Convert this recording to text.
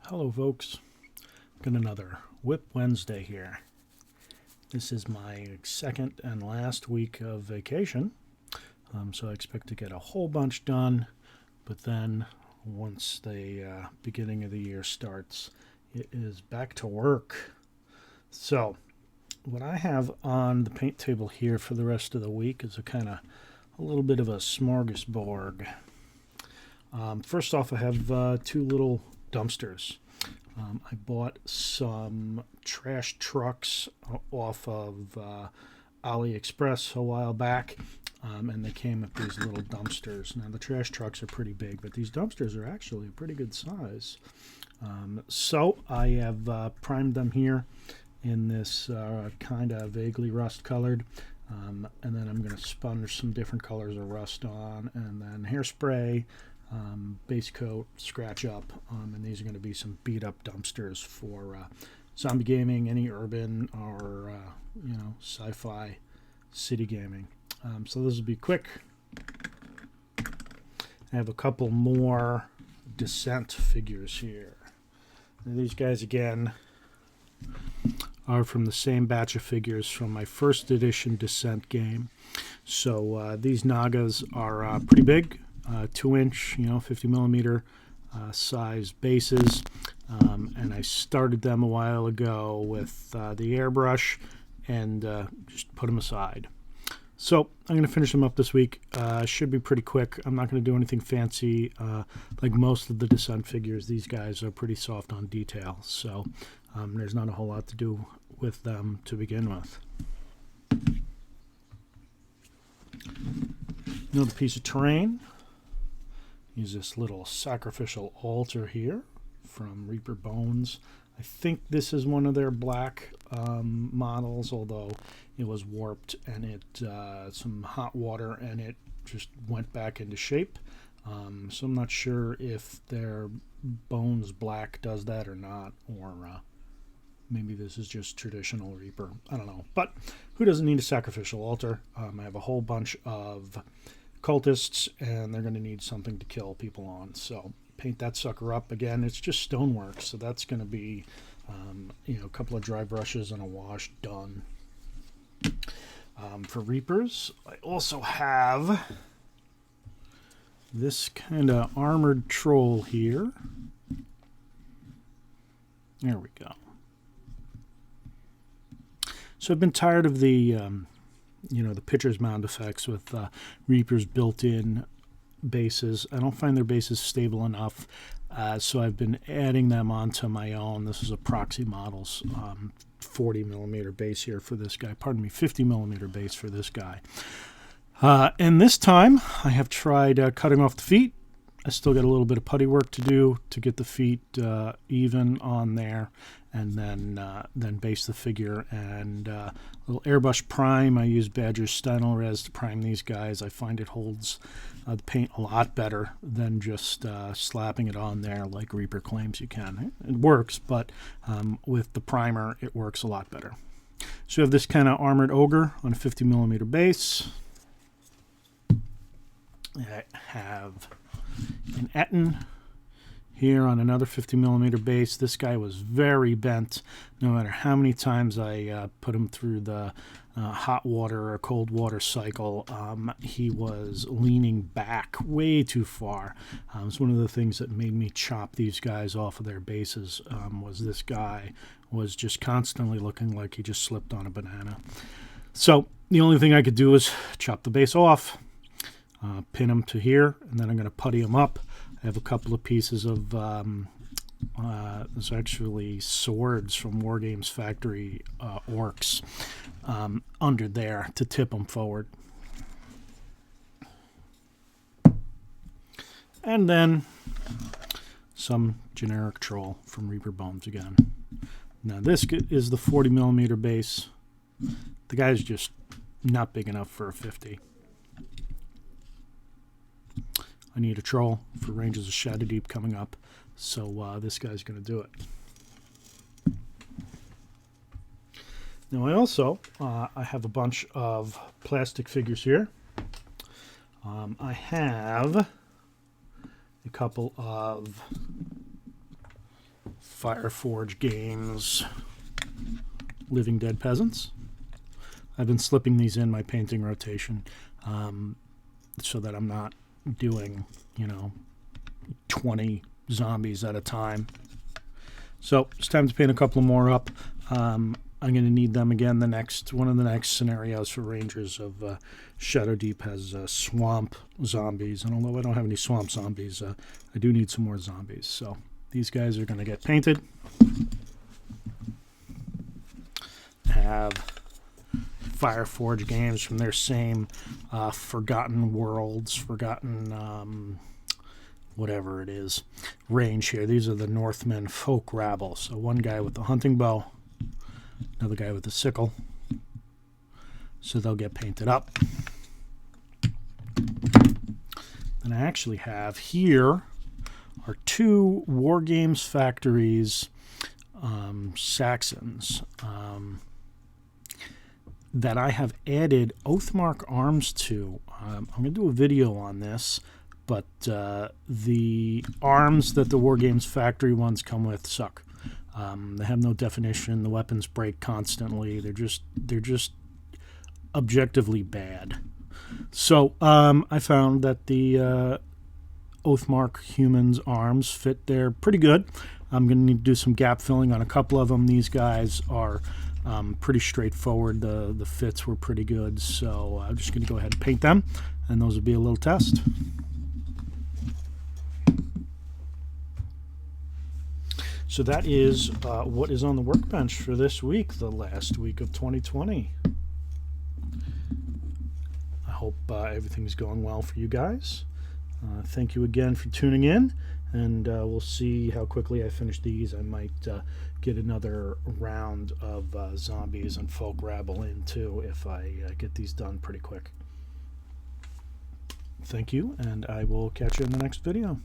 Hello folks, got another WIP Wednesday here. This is my second and last week of vacation, so I expect to get a whole bunch done, but then once the beginning of the year starts, it is back to work. So what I have on the paint table here for the rest of the week is a little bit of a smorgasbord. First off, I have two little dumpsters. I bought some trash trucks off of AliExpress a while back, and they came with these little dumpsters. Now, the trash trucks are pretty big, but these dumpsters are actually a pretty good size. So I have primed them here in this kind of vaguely rust-colored, and then I'm going to sponge some different colors of rust on, and then hairspray, base coat, scratch up, and these are going to be some beat up dumpsters for zombie gaming, any urban or sci-fi city gaming. So this will be quick. I have a couple more Descent figures here. Now, these guys again are from the same batch of figures from my first edition Descent game. So these Nagas are pretty big. 2-inch, 50 millimeter size bases, and I started them a while ago with the airbrush and just put them aside. So I'm going to finish them up this week. Should be pretty quick. I'm not going to do anything fancy. Like most of the Descent figures, these guys are pretty soft on detail, so there's not a whole lot to do with them to begin with. Another piece of terrain. Use this little sacrificial altar here from Reaper Bones. I think this is one of their black models, although it was warped and it some hot water and it just went back into shape. So I'm not sure if their Bones black does that or not, or maybe this is just traditional Reaper. I don't know. But who doesn't need a sacrificial altar? I have a whole bunch of cultists, and they're going to need something to kill people on. So paint that sucker up. Again, it's just stonework, so that's going to be a couple of dry brushes and a wash done. For Reapers, I also have this kind of armored troll here. There we go. So I've been tired of the the pitcher's mound effects with Reaper's built-in bases. I don't find their bases stable enough, so I've been adding them onto my own. This is a Proxy Models 40 millimeter base here for this guy. Pardon me, 50 millimeter base for this guy. And this time I have tried cutting off the feet. I still got a little bit of putty work to do to get the feet even on there, and then base the figure, and a little airbrush prime. I use Badger's Stynylrez to prime these guys. I find it holds the paint a lot better than just slapping it on there like Reaper claims you can. It works, but with the primer it works a lot better. So we have this kind of armored ogre on a 50 millimeter base. I have an Etten here on another 50 millimeter base. This guy was very bent. No matter how many times I put him through the hot water or cold water cycle, he was leaning back way too far. It's one of the things that made me chop these guys off of their bases, was this guy was just constantly looking like he just slipped on a banana. So the only thing I could do was chop the base off, pin him to here, and then I'm going to putty him up. I have a couple of pieces of there's actually swords from War Games Factory orcs under there to tip them forward. And then some generic troll from Reaper Bones again. Now this is the 40 millimeter base. The guy's just not big enough for a 50. I need a troll for Rangers of Shadowdeep coming up, so this guy's going to do it. Now I also I have a bunch of plastic figures here. I have a couple of Fireforge Games Living Dead Peasants. I've been slipping these in my painting rotation so that I'm not doing, 20 zombies at a time. So it's time to paint a couple more up. I'm going to need them again. One of the next scenarios for Rangers of Shadowdeep has swamp zombies, and although I don't have any swamp zombies, I do need some more zombies. So these guys are going to get painted. Have Fireforge Games from their same Forgotten Worlds, whatever it is, range here. These are the Northmen folk rabble. So one guy with the hunting bow, another guy with a sickle. So they'll get painted up. And I actually have here are 2 War Games Factories Saxons that I have added Oathmark arms to. I'm going to do a video on this, but the arms that the War Games Factory ones come with suck. They have no definition. The weapons break constantly. They're just objectively bad. So I found that the Oathmark humans arms fit there pretty good. I'm going to need to do some gap filling on a couple of them. These guys are pretty straightforward. The fits were pretty good, so I'm just going to go ahead and paint them, and those will be a little test. So that is what is on the workbench for this week, the last week of 2020. I hope everything's going well for you guys. Thank you again for tuning in, and we'll see how quickly I finish these. I might get another round of zombies and folk rabble in too if I get these done pretty quick. Thank you, and I will catch you in the next video.